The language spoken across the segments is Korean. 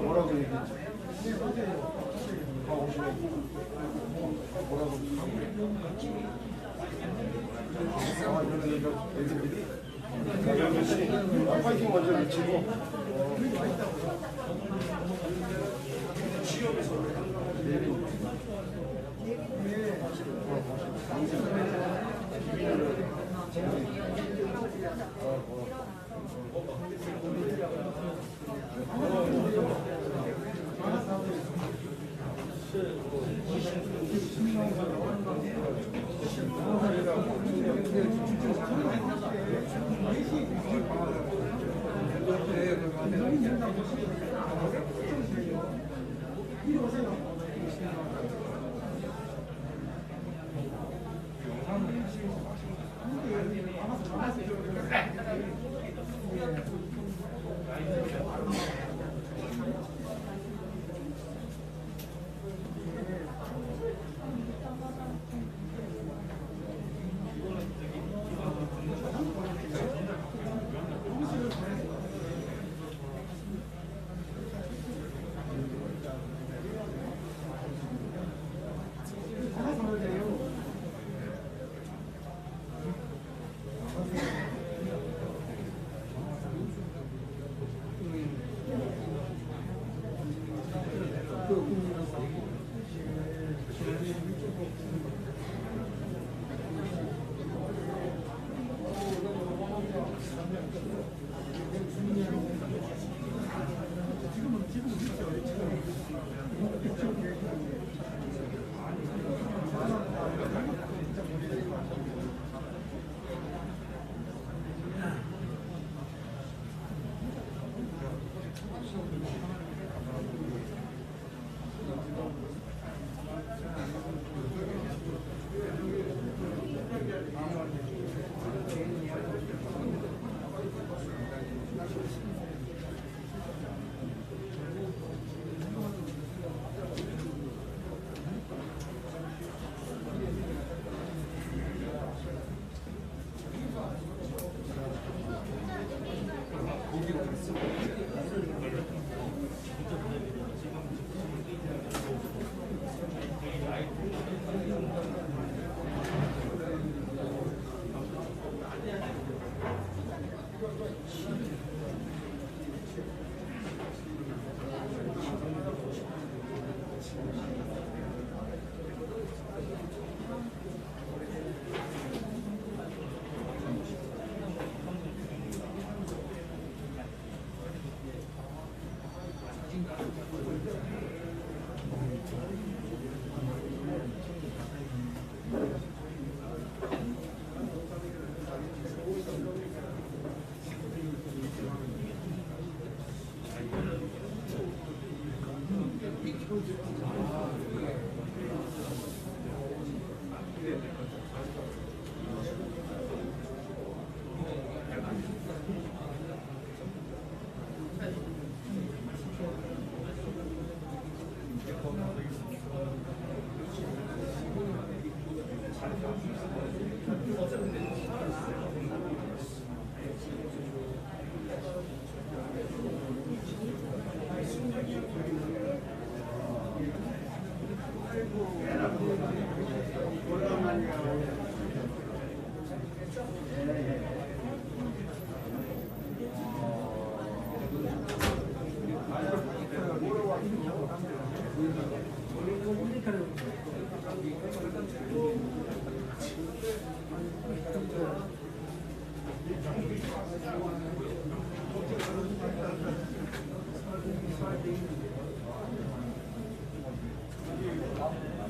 뭐라고 얘기했지? 뭐라고 애들이 파이팅 먼저 외치고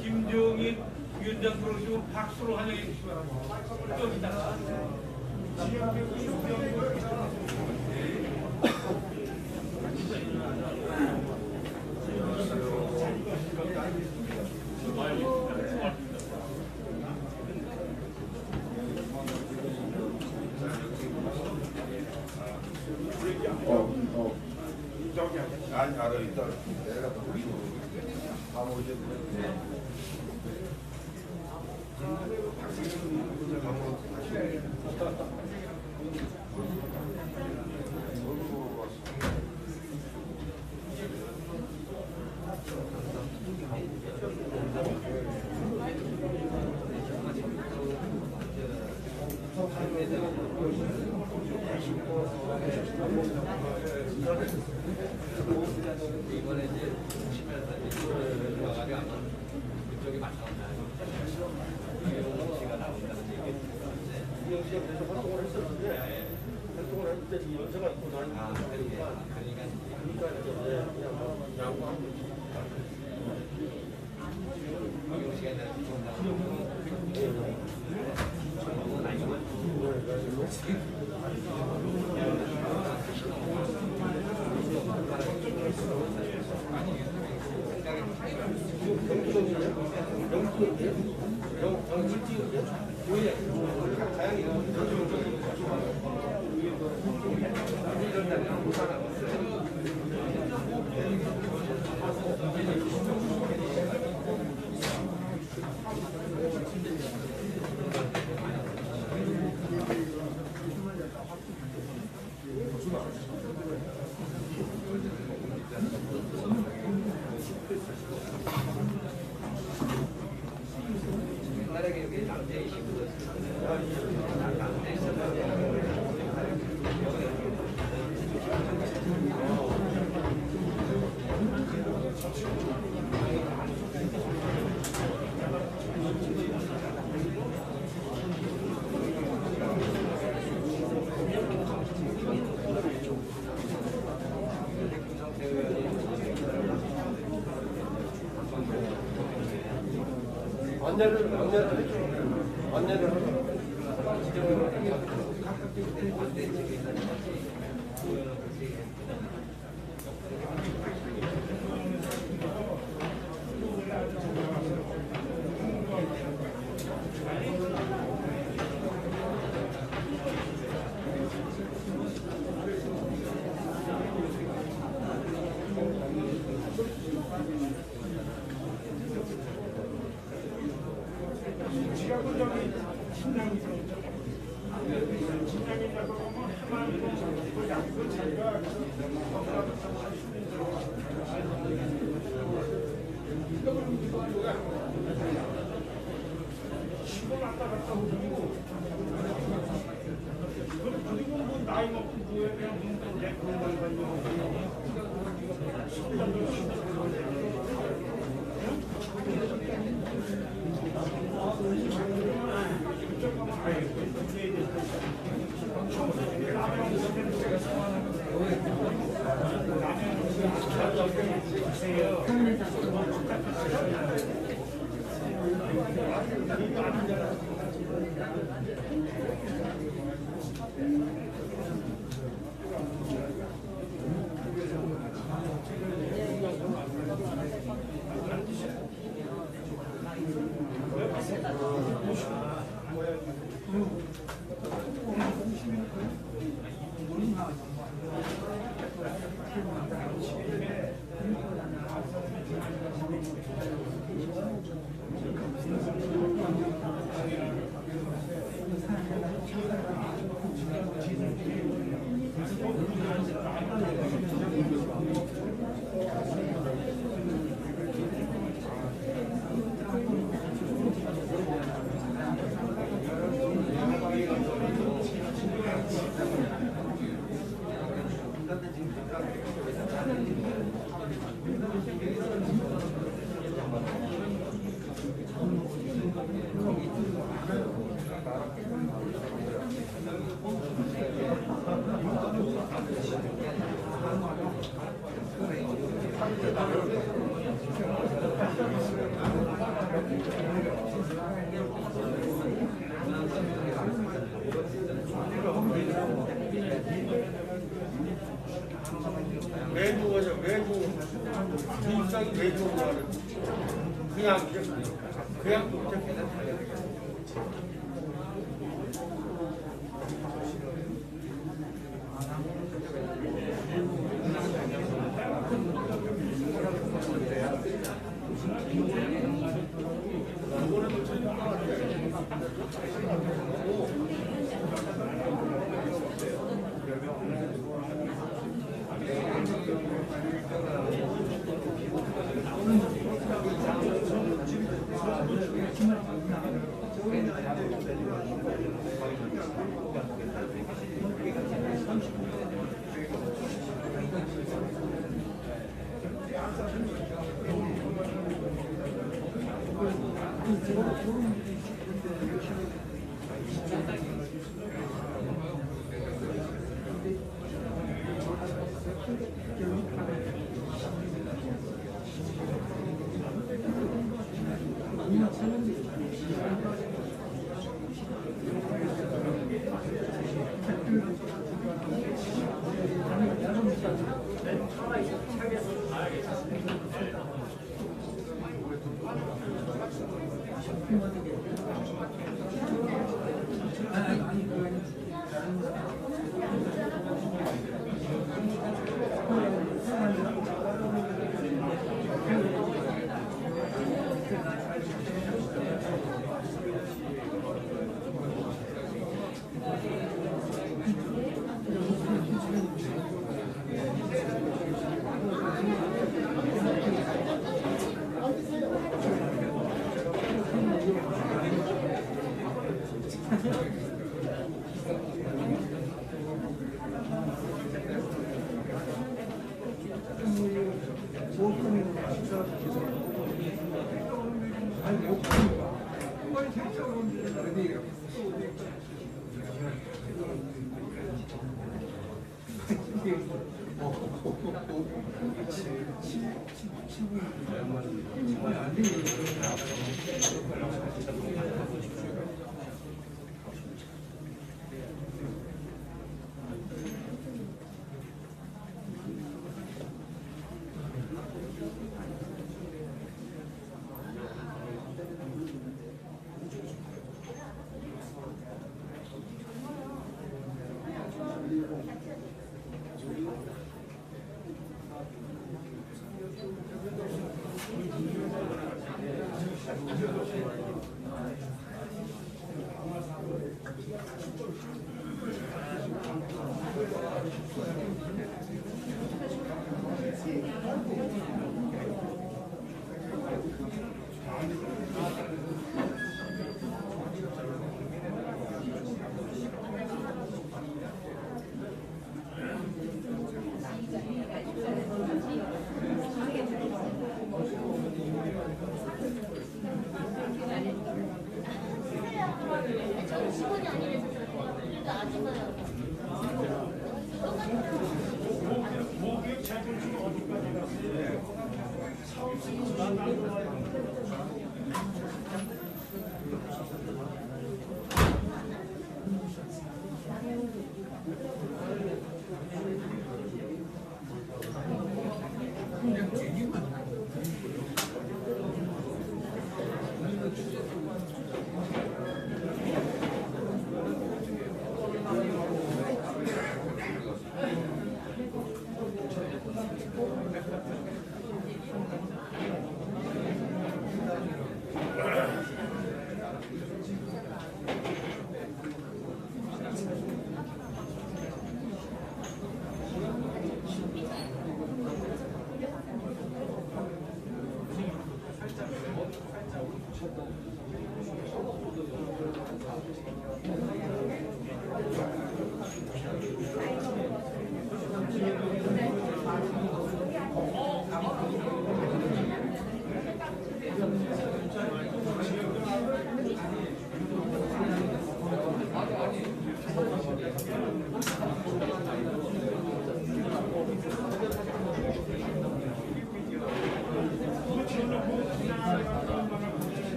김정희 위원장 들어오시고 박수로 환영해 주시기 바랍니다. 좀 이따가. 아니 알아 이따 내가 다 모이게 이번에 이제 치면서 이제 와가지고 아마 그쪽이 마찬가지로 이용 씨가 나온다는 얘기 들었는데 이영 씨가 그래서 활동을 했었는데 활동을 할 때 이 연세가 있고 다니니까 그러니까 그냥 뭐 야구하고 이용 씨가 이제 좋은다고 옛날에 여기 남자이시고 안내를 외국에서 외국 기입상이 외국으로 하는 그냥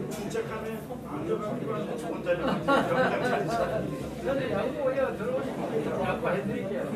침착하면 안정감이 원자력 영장 현재 양보 올려 들어오시면 양보 해드릴게요.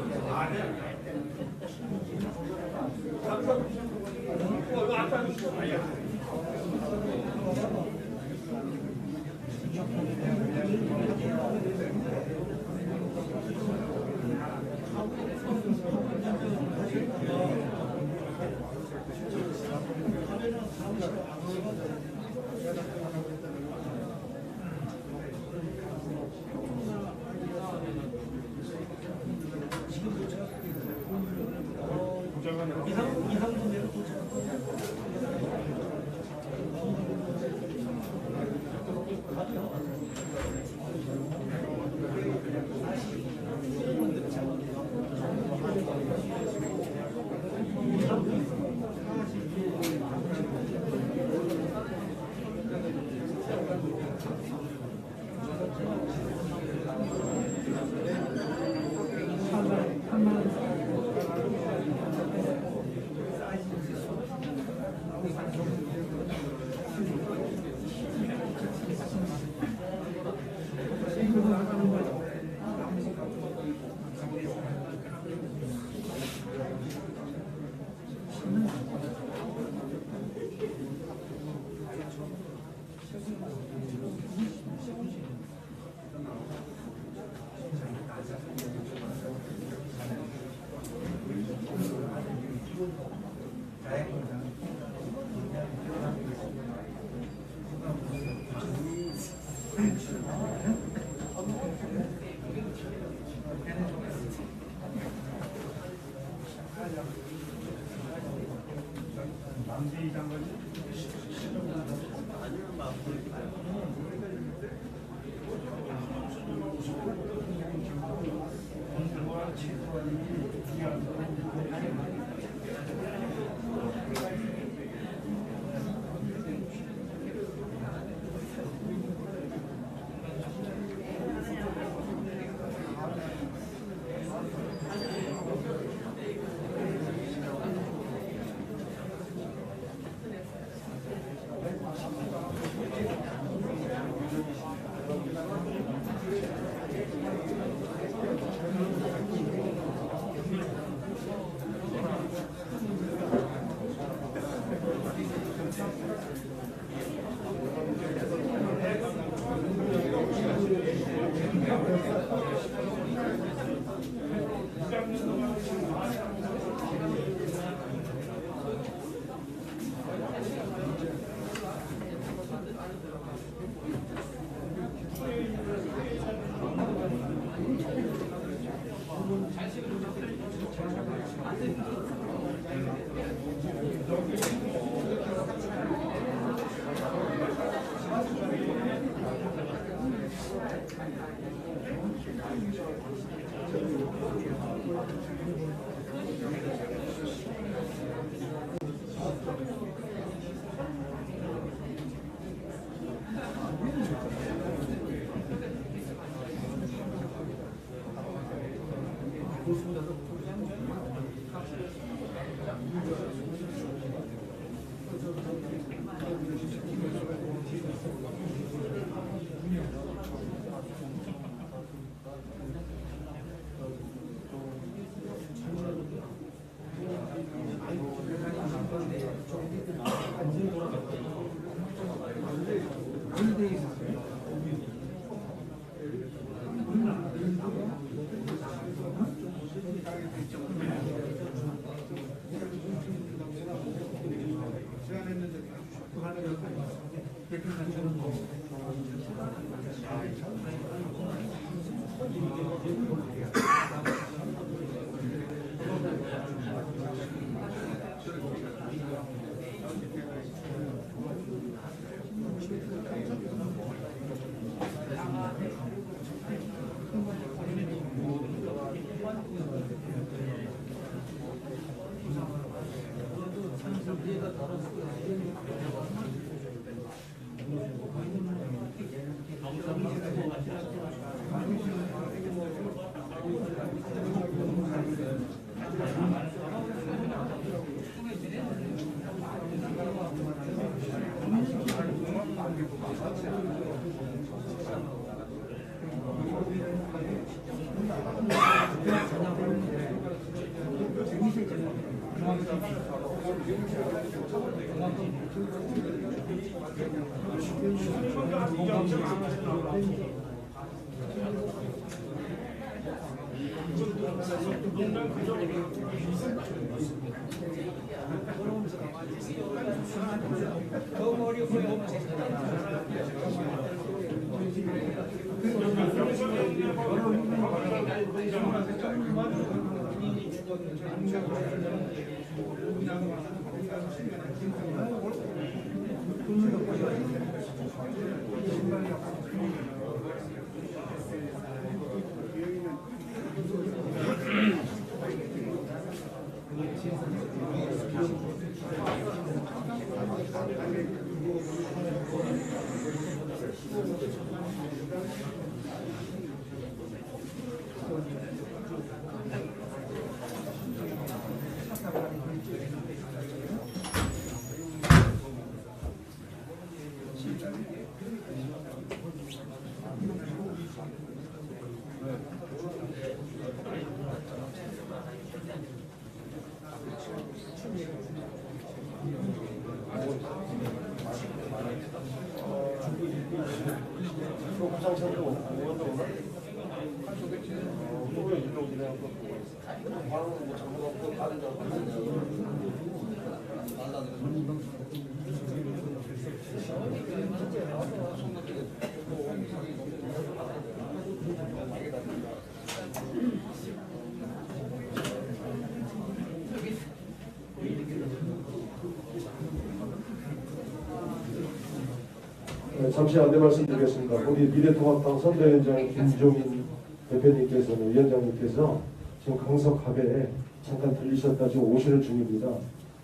네, 잠시 안내 말씀드리겠습니다. 우리 미래통합당 선대위원장 김종인 대표님께서는 위원장님께서 지금 강석합에 잠깐 들리셨다 지금 오시는 중입니다.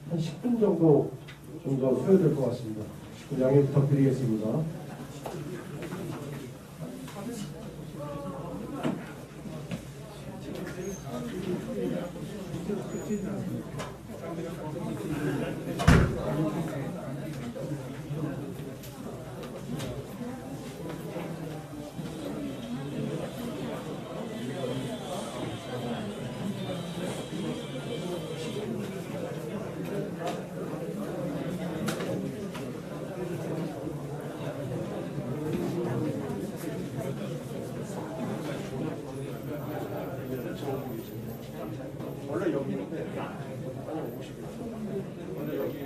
한 10분 정도 좀 더 소요될 것 같습니다. 양해 부탁드리겠습니다. 원래 여기 있는데 아니 오시겠어요. 원래 여기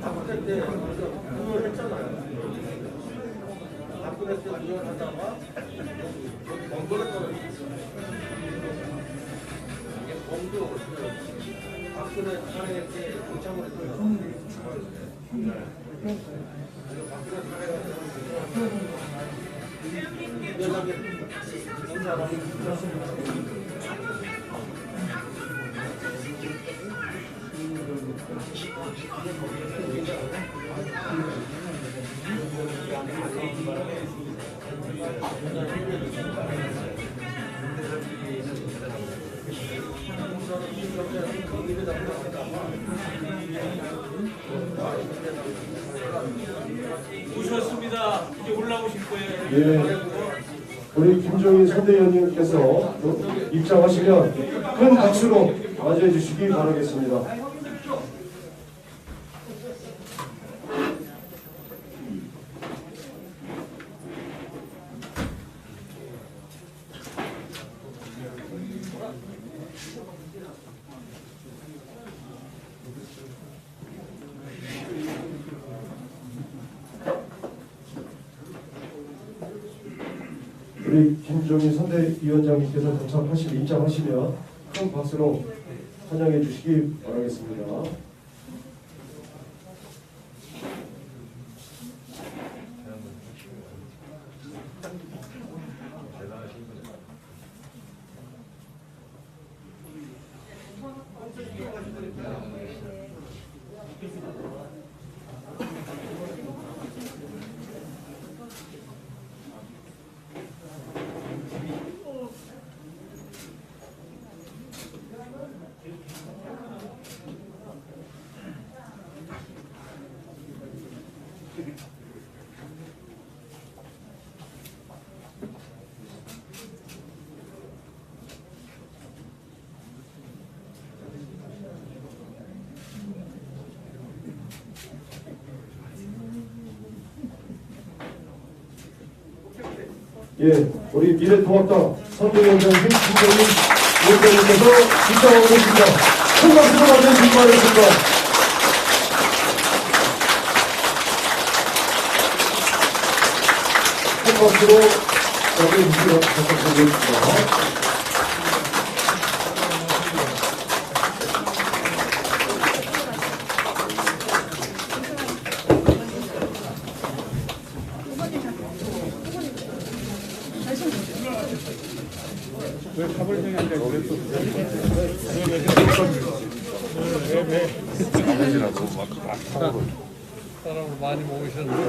박근혜 때 운영을 했잖아요. 박근혜 때 운영을 하다가 범죄에 떨어졌어요. 이게 범도 박근혜 탄핵 때 동참을 했어요. 박근혜 탄핵을 연락에 온 사람이 오셨습니다. 이제 올라오실 거예요. 예, 우리 김종인 선대위원님께서 입장하시면 큰 박수로 맞이해 주시기 바라겠습니다. 우리 김종인 선대위원장님께서 도착하시고 입장하시면 큰 박수로 환영해 주시기 바라겠습니다. 예, 우리 미래통합당 선대위원장님 김종인 위원장님께서 입장하고 계십니다. 큰 박수로 맞이해 주시기 바라겠습니다. 큰 박수로 맞이해 주시기 부탁드리겠습니다. 사람을 많이 모으셨는데.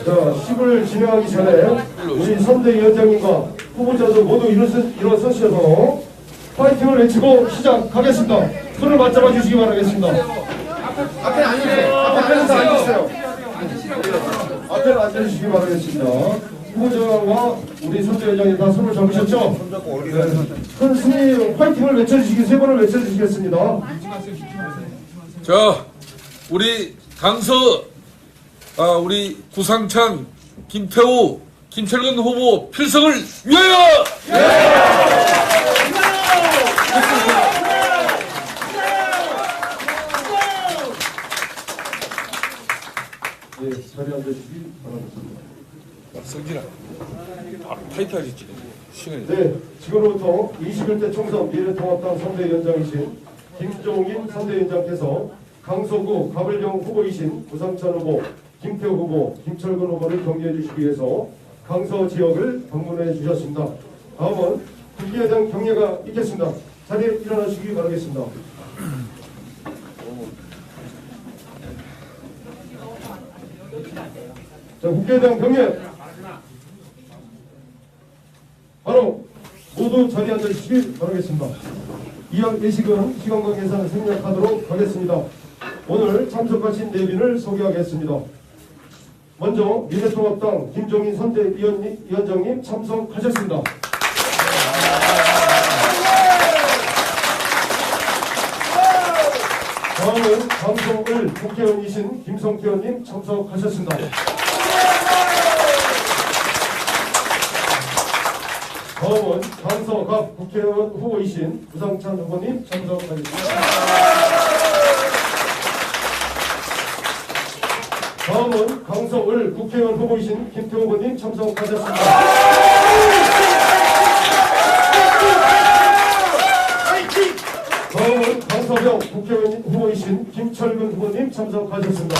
자, 10을 진행하기 전에 우리 선대위원장님과 후보자들 모두 일어서셔서 파이팅을 외치고 시작하겠습니다. 손을 맞잡아 주시기 바라겠습니다. 앞에 앉으세요. 앞에서 앉으세요. 앞에 앉아주시기 바라겠습니다. 후보자와 우리 선대위원장님 다 손을 잡으셨죠? 네. 큰 승리 파이팅을 외쳐주시기 3번을 외쳐주시겠습니다. 자, 우리 당서 우리 구상찬, 김태우, 김철근 후보 필승을 위하여! 네, 자리에 앉아주시기 바라겠습니다. 성진아, 타이트하겠지. 시간이. 네, 지금부터 21대 총선 미래통합당 선대위원장이신 김종인 선대위원장께서 강서구 가불령 후보이신 구상찬 후보, 김태우 후보, 김철근 후보를 경기해 주시기 위해서 강서 지역을 방문해 주셨습니다. 다음은 국회의장 경례가 있겠습니다. 자리에 일어나시기 바라겠습니다. 자, 국회에 대한 경례. 바로 모두 자리에 앉아주시기 바라겠습니다. 이왕 예식은 시간 관계상 생략하도록 하겠습니다. 오늘 참석하신 내빈을 소개하겠습니다. 먼저 미래통합당 김종인 선대위원장님 참석하셨습니다. 다음은 강성을 국회의원이신 김성태 의원님 참석하셨습니다. 다음은 강서갑 국회의원 후보이신 부상찬 후보님 참석하겠습니다. 다음은 강서을 국회의원 후보이신 김태호 후보님 참석하셨습니다. 다음은 강서병 국회의원 후보이신 김철근 후보님 참석하셨습니다.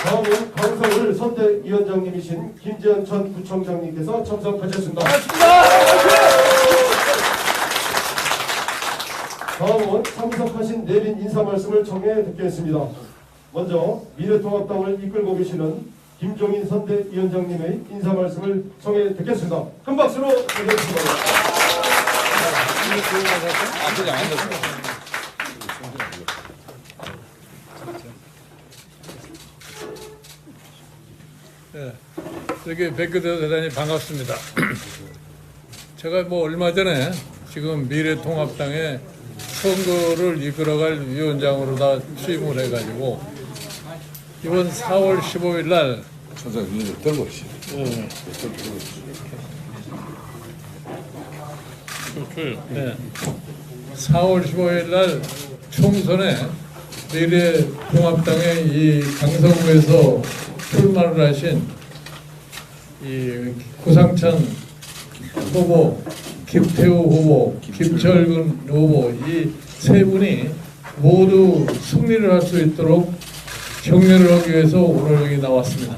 다음은 강서을 선대위원장님이신 김재현 전 구청장님께서 참석하셨습니다. 다음은 참석하신 내빈 인사 말씀을 청해 듣겠습니다. 먼저 미래통합당을 이끌고 계시는 김종인 선대위원장님의 인사 말씀을 청해 듣겠습니다. 큰 박수로 부탁드리겠습니다. 그냥 앉았어. 네, 이렇게 뵙게 되어 대단히 반갑습니다. 제가 얼마 전에 지금 미래통합당의 선거를 이끌어갈 위원장으로 다 취임을 해가지고 이번 4월 15일 날 선생님 눈을 들고 있어. 네, 4월 15일 날 총선에 미래통합당의 이 강서구에서 출마를 하신 이 구상찬 후보, 김태우 후보, 김철근 후보 이 세 분이 모두 승리를 할 수 있도록 격려를 하기 위해서 오늘 여기 나왔습니다.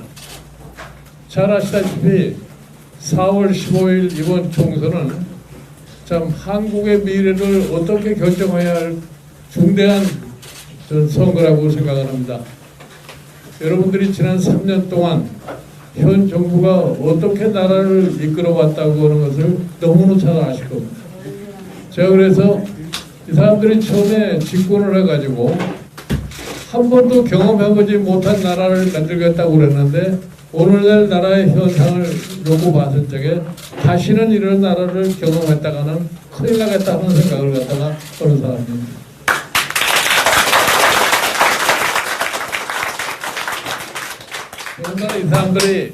잘 아시다시피 4월 15일 이번 총선은 참 한국의 미래를 어떻게 결정해야 할 중대한 선거라고 생각을 합니다. 여러분들이 지난 3년 동안 현 정부가 어떻게 나라를 이끌어왔다고 하는 것을 너무나 잘 아실 겁니다. 제가 그래서 이 사람들이 처음에 집권을 해가지고 한 번도 경험해보지 못한 나라를 만들겠다고 그랬는데 오늘날 나라의 현상을 놓고 봤을 적에 다시는 이런 나라를 경험했다가는 큰일 나겠다 하는 생각을 갖다가 하는 사람입니다. 그러나 이 사람들이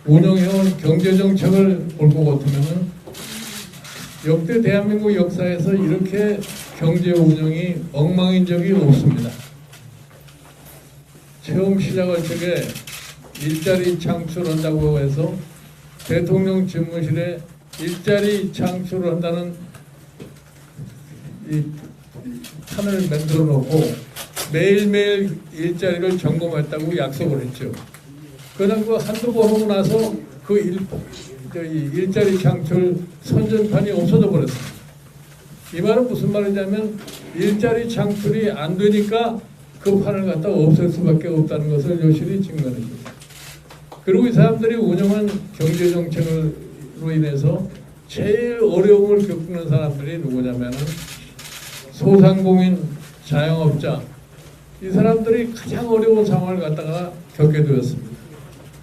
운영해온 경제정책을 볼 것 같으면 역대 대한민국 역사에서 이렇게 경제 운영이 엉망인 적이 없습니다. 처음 시작할 적에 일자리 창출한다고 해서 대통령 집무실에 일자리 창출한다는 이 판을 만들어 놓고 매일매일 일자리를 점검했다고 약속을 했죠. 그러나 그 한두 번 하고 나서 그 일자리 창출 선전판이 없어져 버렸습니다. 이 말은 무슨 말이냐면 일자리 창출이 안 되니까 그 판을 갖다 없앨 수밖에 없다는 것을 여실히 증명해 줍니다. 그리고 이 사람들이 운영한 경제정책으로 인해서 제일 어려움을 겪는 사람들이 누구냐면 소상공인, 자영업자 이 사람들이 가장 어려운 상황을 갖다가 겪게 되었습니다.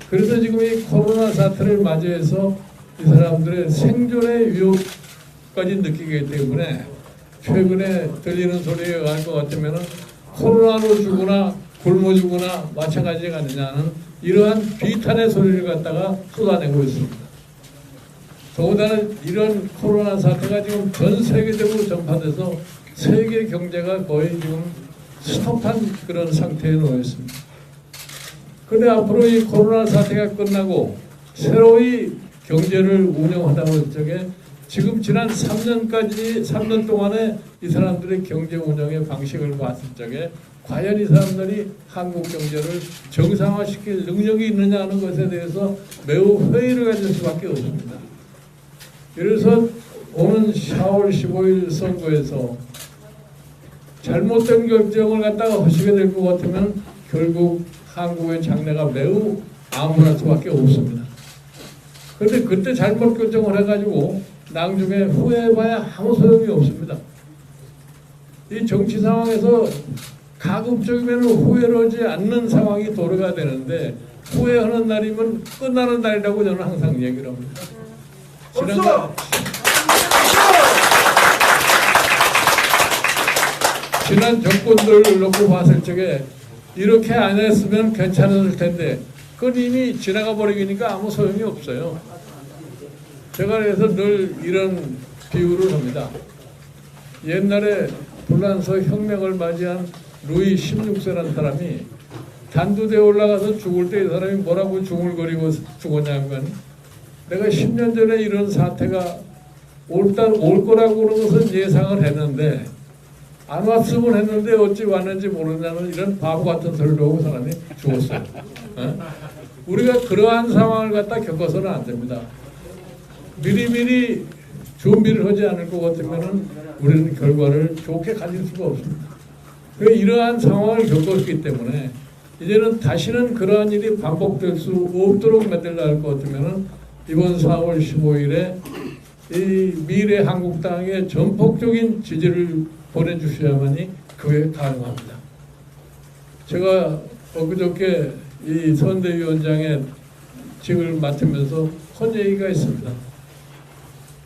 그래서 지금 이 코로나 사태를 맞이해서 이 사람들의 생존의 위협까지 느끼기 때문에 최근에 들리는 소리에 의할 것 같으면 코로나로 죽거나 굶어 죽거나 마찬가지가 아니냐는 이러한 비탄의 소리를 갖다가 쏟아내고 있습니다. 더군다나 이런 코로나 사태가 지금 전 세계적으로 전파돼서 세계 경제가 거의 지금 스톱한 그런 상태에 놓여 있습니다. 그런데 앞으로 이 코로나 사태가 끝나고 새로이 경제를 운영하다고 할 적에 지금 지난 3년 동안에 이 사람들의 경제 운영의 방식을 봤을 적에 과연 이 사람들이 한국 경제를 정상화시킬 능력이 있느냐 하는 것에 대해서 매우 회의를 가질 수밖에 없습니다. 그래서 오는 4월 15일 선거에서 잘못된 결정을 갖다가 하시게 될 것 같으면 결국 한국의 장래가 매우 암울할 수밖에 없습니다. 그런데 그때 잘못 결정을 해가지고 나중에 후회해봐야 아무 소용이 없습니다. 이 정치 상황에서 가급적이면 후회를 하지 않는 상황이 도래가 되는데 후회하는 날이면 끝나는 날이라고 저는 항상 얘기를 합니다. 지난 정권들을 놓고 봤을 적에 이렇게 안 했으면 괜찮을 텐데 그건 이미 지나가 버리니까 아무 소용이 없어요. 제가 그래서 늘 이런 비유를 합니다. 옛날에 불란서 혁명을 맞이한 루이 16세라는 사람이 단두대에 올라가서 죽을 때 이 사람이 뭐라고 중얼거리고 죽었냐면 내가 10년 전에 이런 사태가 올 거라고 그런 것은 예상을 했는데 안 왔으면 했는데 어찌 왔는지 모르냐는 이런 바보 같은 소리를 하고 사람이 죽었어요. 우리가 그러한 상황을 갖다 겪어서는 안 됩니다. 미리미리 준비를 하지 않을 것 같으면 우리는 결과를 좋게 가질 수가 없습니다. 이러한 상황을 겪었기 때문에 이제는 다시는 그러한 일이 반복될 수 없도록 만들려 할 것 같으면 이번 4월 15일에 이 미래 한국당의 전폭적인 지지를 보내주셔야만이 그게 가능합니다. 제가 엊그저께 이 선대위원장의 직을 맡으면서 한 얘기가 있습니다.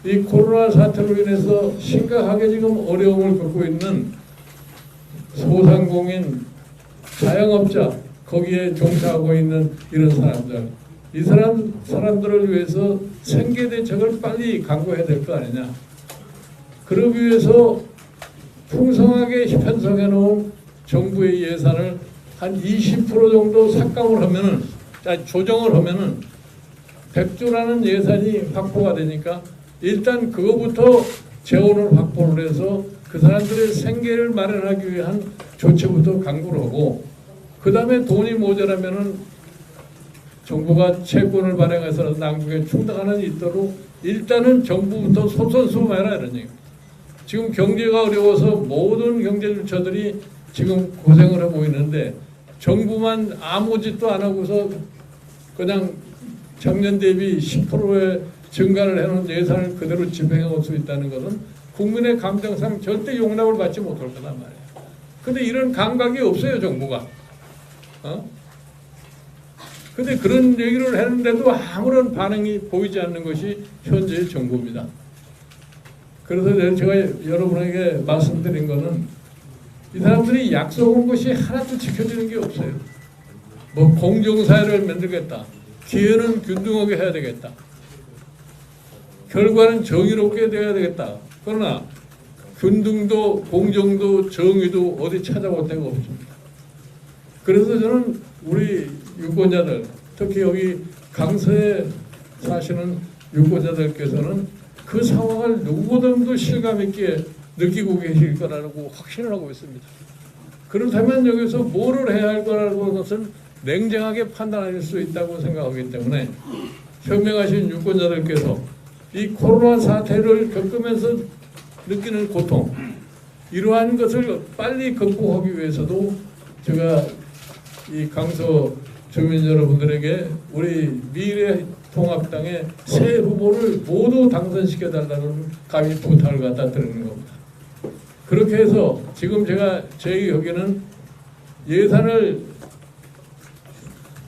이 코로나 사태로 인해서 심각하게 지금 어려움을 겪고 있는 소상공인, 자영업자, 거기에 종사하고 있는 이런 사람들, 이 사람들을 위해서 생계 대책을 빨리 강구해야 될 거 아니냐. 그러기 위해서 풍성하게 편성해 놓은 정부의 예산을 한 20% 정도 삭감을 하면은, 조정을 하면은 100조라는 예산이 확보가 되니까 일단 그거부터 재원을 확보를 해서 그 사람들의 생계를 마련하기 위한 조치부터 강구를 하고, 그 다음에 돈이 모자라면은 정부가 채권을 발행해서 남국에 충당하는 있도록 일단은 정부부터 솔선수범해라 이런 얘기입니다. 지금 경제가 어려워서 모든 경제 주체들이 지금 고생을 하고 있는데 정부만 아무 짓도 안 하고서 그냥 작년 대비 10%의 증가를 해놓은 예산을 그대로 집행해 올 수 있다는 것은 국민의 감정상 절대 용납을 받지 못할 거란 말이에요. 근데 이런 감각이 없어요, 정부가. 근데 그런 얘기를 했는데도 아무런 반응이 보이지 않는 것이 현재의 정부입니다. 그래서 제가 여러분에게 말씀드린 거는 이 사람들이 약속한 것이 하나도 지켜지는 게 없어요. 뭐 공정사회를 만들겠다. 기회는 균등하게 해야 되겠다. 결과는 정의롭게 돼야 되겠다. 그러나 균등도 공정도 정의도 어디 찾아볼 데가 없습니다. 그래서 저는 우리 유권자들, 특히 여기 강서에 사시는 유권자들께서는 그 상황을 누구보다도 실감 있게 느끼고 계실 거라고 확신을 하고 있습니다. 그렇다면 여기서 뭐를 해야 할 거라는 것은 냉정하게 판단할 수 있다고 생각하기 때문에 현명하신 유권자들께서 이 코로나 사태를 겪으면서 느끼는 고통, 이러한 것을 빨리 극복하기 위해서도 제가 이 강서 주민 여러분들에게 우리 미래통합당의 새 후보를 모두 당선시켜달라는 감히 부탁을 갖다 드리는 겁니다. 그렇게 해서 지금 제가 제 여기는 예산을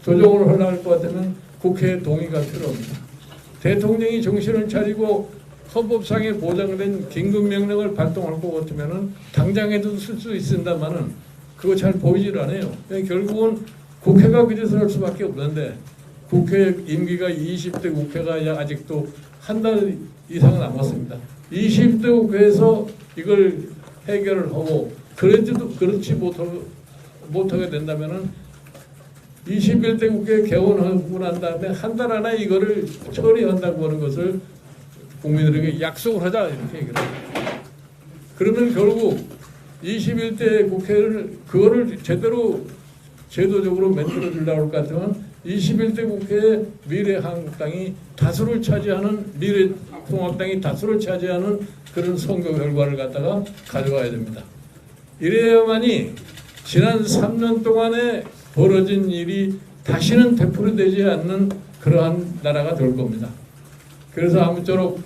조정을 하려고 할 것 같으면 국회의 동의가 필요합니다. 대통령이 정신을 차리고 헌법상에 보장된 긴급명령을 발동할 것 같으면 당장에도 쓸 수 있습니다만은 그거 잘 보이질 않아요. 결국은 국회가 그 짓을 할 수밖에 없는데 국회 임기가 20대 국회가 아직도 한 달 이상 남았습니다. 20대 국회에서 이걸 해결을 하고 그래도 그렇지 못하게 된다면은 21대 국회 개원하고 난 다음에 한 달 안에 이거를 처리한다고 하는 것을 국민들에게 약속을 하자 이렇게 얘기를 합니다. 그러면 결국 21대 국회를 그거를 제대로 제도적으로 만들어 주려고 할 것 같으면 21대 국회에 미래한국당이 다수를 차지하는 미래통합당이 다수를 차지하는 그런 선거 결과를 갖다가 가져와야 됩니다. 이래야만이 지난 3년 동안에 벌어진 일이 다시는 되풀이되지 않는 그러한 나라가 될 겁니다. 그래서 아무쪼록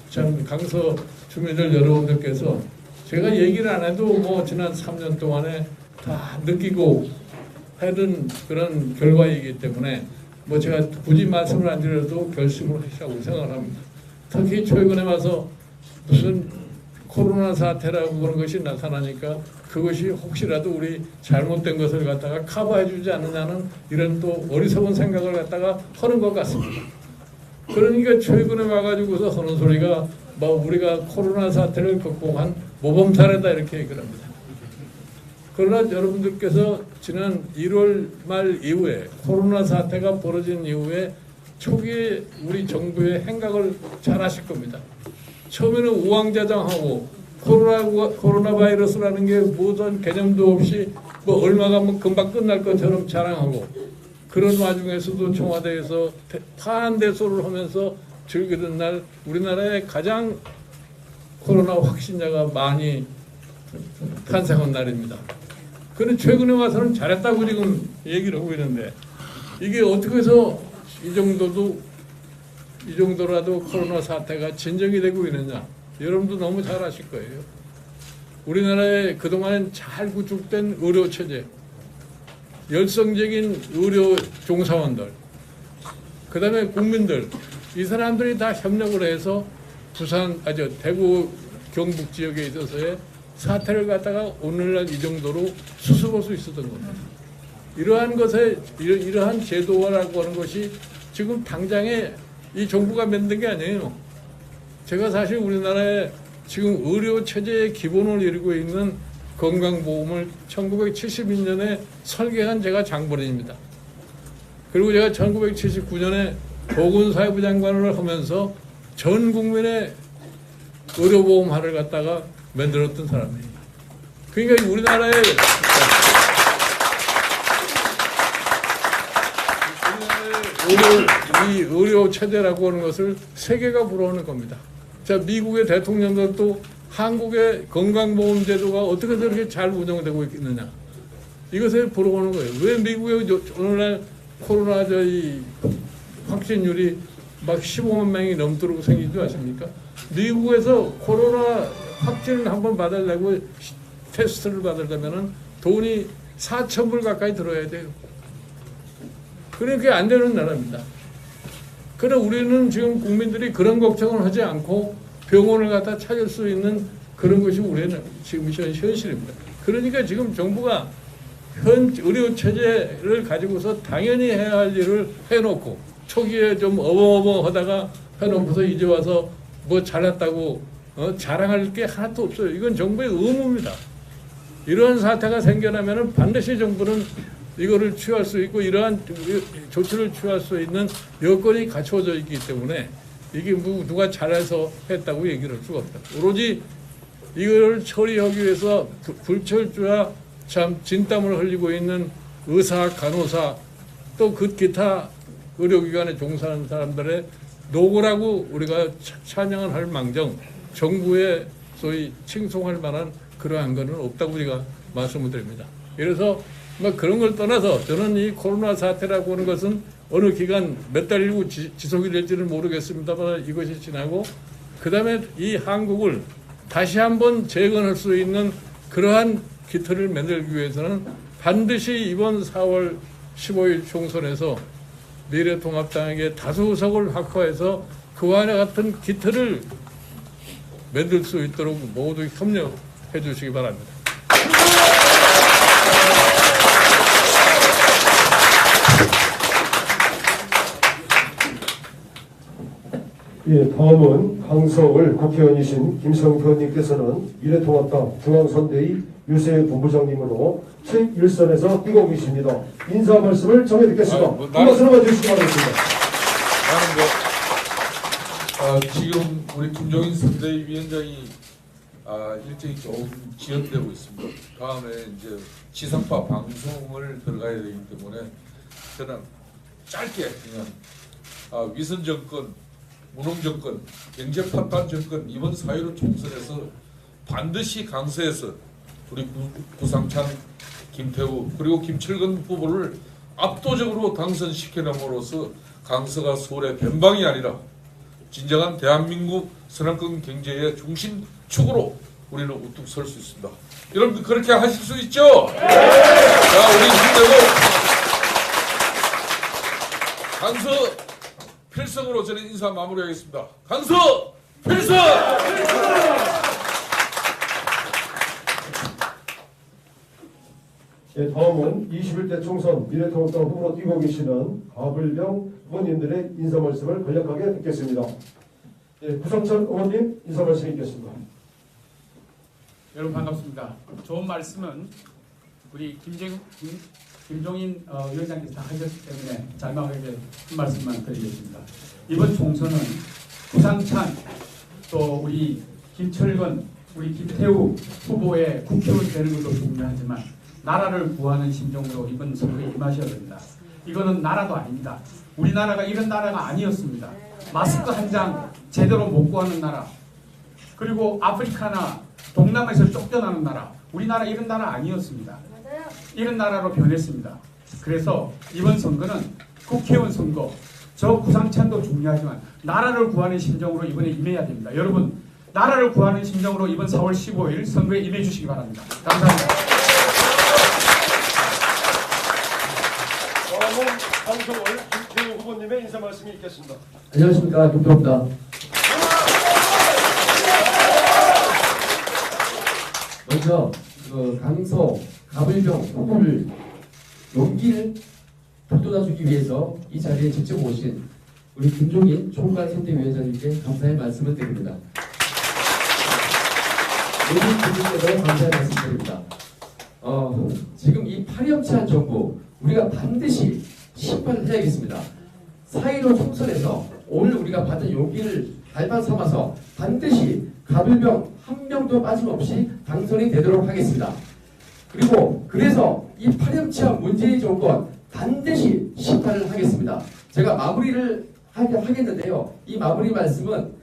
참 강서 주민들 여러분들께서 제가 얘기를 안 해도 뭐 지난 3년 동안에 다 느끼고 하는 그런 결과이기 때문에 뭐 제가 굳이 말씀을 안 드려도 결심을 하시라고 생각을 합니다. 특히 최근에 와서 무슨 코로나 사태라고 그런 것이 나타나니까 그것이 혹시라도 우리 잘못된 것을 갖다가 커버해주지 않느냐는 이런 또 어리석은 생각을 갖다가 하는 것 같습니다. 그러니까 최근에 와가지고서 하는 소리가 뭐 우리가 코로나 사태를 극복한 모범 사례다 이렇게 얘기를 합니다. 그러나 여러분들께서 지난 1월 말 이후에 코로나 사태가 벌어진 이후에 초기에 우리 정부의 행각을 잘 하실 겁니다. 처음에는 우왕좌장하고 코로나 바이러스라는 게 무슨 개념도 없이 뭐 얼마 가면 금방 끝날 것처럼 자랑하고 그런 와중에서도 청와대에서 파한대소를 하면서 즐기던 날 우리나라에 가장 코로나 확진자가 많이 탄생한 날입니다. 그런데 최근에 와서는 잘했다고 지금 얘기를 하고 있는데 이게 어떻게 해서 이 정도라도 코로나 사태가 진정이 되고 있느냐 여러분도 너무 잘 아실 거예요. 우리나라에 그동안 잘 구축된 의료체제, 열성적인 의료 종사원들, 그 다음에 국민들 이 사람들이 다 협력을 해서 대구 경북 지역에 있어서의 사태를 갖다가 오늘날 이 정도로 수습할 수 있었던 겁니다. 이러한 제도화라고 하는 것이 지금 당장에 이 정부가 만든 게 아니에요. 제가 사실 우리나라에 지금 의료 체제의 기본을 이루고 있는 건강보험을 1972년에 설계한 제가 장본인입니다. 그리고 제가 1979년에 보건사회부 장관을 하면서 전 국민의 의료보험화를 갖다가 만들었던 사람이에요. 그러니까 우리나라의 이 의료 체제라고 하는 것을 세계가 부러워하는 겁니다. 자, 미국의 대통령들도 한국의 건강보험 제도가 어떻게 저렇게 잘 운영되고 있느냐 이것에 부러워하는 거예요. 왜 미국의 오늘날 코로나 확진율이 막 15만 명이 넘도록 생긴 줄 아십니까? 미국에서 코로나 확진을 한번 받으려고 테스트를 받으려면 돈이 4,000불 가까이 들어야 돼요. 그러니까 안 되는 나라입니다. 그러나 우리는 지금 국민들이 그런 걱정을 하지 않고 병원을 갖다 찾을 수 있는 그런 것이 우리는 지금 현실입니다. 그러니까 지금 정부가 현 의료 체제를 가지고서 당연히 해야 할 일을 해놓고 초기에 좀 어벙어벙하다가 해놓고서 이제 와서 뭐 잘났다고 자랑할 게 하나도 없어요. 이건 정부의 의무입니다. 이러한 사태가 생겨나면 반드시 정부는 이거를 취할 수 있고 이러한 조치를 취할 수 있는 여건이 갖춰져 있기 때문에 이게 누가 잘해서 했다고 얘기를 할 수가 없다. 오로지 이걸 처리하기 위해서 불철주야 참 진땀을 흘리고 있는 의사, 간호사 또 그 기타 의료기관에 종사하는 사람들의 노고라고 우리가 찬양을 할 망정 정부에 소위 칭송할 만한 그러한 것은 없다고 우리가 말씀을 드립니다. 그래서 뭐 그런 걸 떠나서 저는 이 코로나 사태라고 하는 것은 어느 기간 몇 달 이후 지속이 될지는 모르겠습니다만 이것이 지나고 그 다음에 이 한국을 다시 한번 재건할 수 있는 그러한 기틀을 만들기 위해서는 반드시 이번 4월 15일 총선에서 미래통합당에게 다수 의석을 확보해서 그와 같은 기틀을 만들 수 있도록 모두 협력해 주시기 바랍니다. 예, 다음은 강서을 국회의원이신 김성표 의원님께서는 미래통합당 중앙선대위 유세 본부장님으로 제1선에서 뛰고 계십니다. 인사 말씀을 전해 듣겠습니다. 한 박수로 맞으시기 바랍니다. 나는 지금 우리 김종인 선대위 위원장이 일정이 조금 지연되고 있습니다. 다음에 이제 지상파 방송을 들어가야 되기 때문에 저는 짧게 그냥 위선 정권, 무능 정권, 경제 파탄 정권 이번 4.15 총선에서 반드시 강서에서 우리 구상찬, 김태우 그리고 김철근 후보를 압도적으로 당선시켜냄으로써 강서가 서울의 변방이 아니라 진정한 대한민국 선악권 경제의 중심축으로 우리는 우뚝 설 수 있습니다. 여러분 그렇게 하실 수 있죠? 자, 우리 힘내고 강서 필성으로 저는 인사 마무리하겠습니다. 강서 필성! 예, 다음은 21대 총선 미래통합당 후보로 뛰고 계시는 가불병 의원님들의 인사 말씀을 간략하게 듣겠습니다. 예, 구성찬 의원님 인사 말씀 있겠습니다. 여러분 반갑습니다. 좋은 말씀은 우리 김종인 위원장께서 다 하셨기 때문에 자막하게 한 말씀만 드리겠습니다. 이번 총선은 구상찬 또 우리 김철근, 우리 김태우 후보의 국회의원 되는 것도 중요하지만 나라를 구하는 심정으로 이번 선거에 임하셔야 됩니다. 이거는 나라도 아닙니다. 우리나라가 이런 나라가 아니었습니다. 마스크 한 장 제대로 못 구하는 나라, 그리고 아프리카나 동남아에서 쫓겨나는 나라, 우리나라 이런 나라 아니었습니다. 이런 나라로 변했습니다. 그래서 이번 선거는 국회의원 선거, 저 구상찬도 중요하지만 나라를 구하는 심정으로 이번에 임해야 됩니다. 여러분, 나라를 구하는 심정으로 이번 4월 15일 선거에 임해 주시기 바랍니다. 감사합니다. 다음은 강서월 김태우 후보님의 인사 말씀이 있겠습니다. 안녕하십니까, 김태우입니다. 먼저 강서 가불병 후보를 용기를 북돋아주기 위해서 이 자리에 직접 오신 우리 김종인 총괄선대위원장님께 감사의 말씀을 드립니다. 모든 분들께도 감사의 말씀 드립니다. 지금 이 파렴치한 정부 우리가 반드시 심판을 해야겠습니다. 4.15 총선에서 오늘 우리가 받은 용기를 발판 삼아서 반드시 가불병 한 명도 빠짐없이 당선이 되도록 하겠습니다. 그리고 그래서 이 파렴치한 문재인 정권 반드시 심판을 하겠습니다. 제가 마무리를 하겠는데요. 이 마무리 말씀은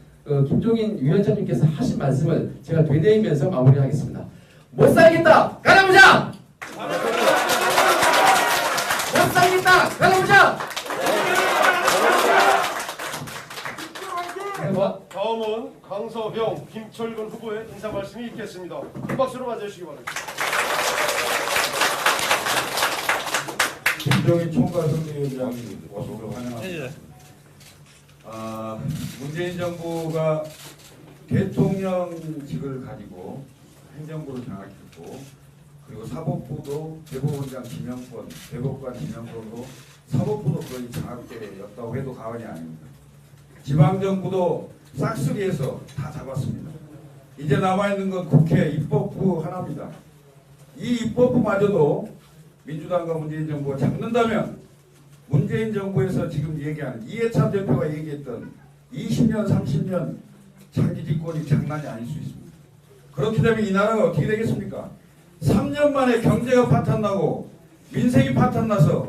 김종인 위원장님께서 하신 말씀을 제가 되뇌이면서 마무리하겠습니다. 못 살겠다! 가라보자! 못 살겠다! 가라보자! 다음은 강서병 김철근 후보의 인사 말씀이 있겠습니다. 큰 박수로 맞아주시기 바랍니다. 김종인 총괄선대위원장님 모습으로 환영합니다. 문재인 정부가 대통령직을 가지고 행정부를 장악했고, 그리고 사법부도 대법원장 지명권, 대법관 지명권으로 사법부도 거의 장악되었다고 해도 과언이 아닙니다. 지방정부도 싹쓸이해서 다 잡았습니다. 이제 남아있는 건 국회 입법부 하나입니다. 이 입법부마저도 민주당과 문재인 정부가 잡는다면 문재인 정부에서 지금 얘기하는 이해찬 대표가 얘기했던 20년, 30년 장기 집권이 장난이 아닐 수 있습니다. 그렇게 되면 이 나라가 어떻게 되겠습니까? 3년 만에 경제가 파탄나고 민생이 파탄나서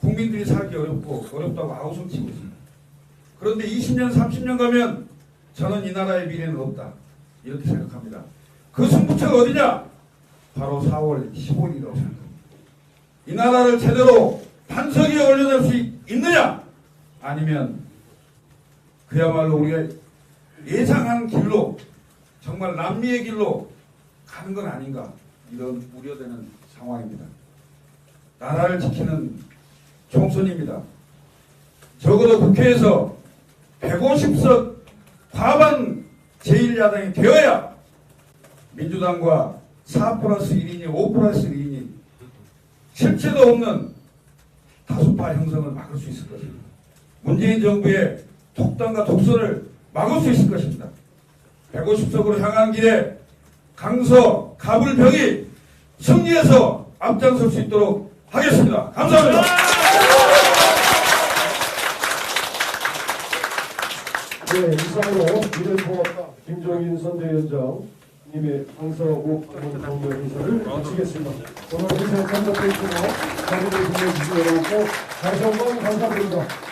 국민들이 살기 어렵다고 아우성치고 있습니다. 그런데 20년, 30년 가면 저는 이 나라의 미래는 없다, 이렇게 생각합니다. 그 승부처가 어디냐? 바로 4월 15일이라고 생각합니다. 이 나라를 제대로 반석 위에 올려낼 수 있느냐? 아니면 그야말로 우리가 예상한 길로, 정말 남미의 길로 가는 건 아닌가, 이런 우려되는 상황입니다. 나라를 지키는 총선입니다. 적어도 국회에서 150석 과반 제1야당이 되어야 민주당과 4+1이니 5+1이니 실체도 없는 다수파 형성을 막을 수 있을 것입니다. 문재인 정부의 독단과 독선을 막을 수 있을 것입니다. 150석으로 향하는 길에 강서 가불병이 승리해서 앞장설 수 있도록 하겠습니다. 감사합니다. 네, 이상으로 미래통합당 김종인 선대위원장님의 강서구 방문 인사를 마치겠습니다. 오늘 인사 참석해 주시고 자리를 빛내주신 여러분께 다시 한번 감사드립니다.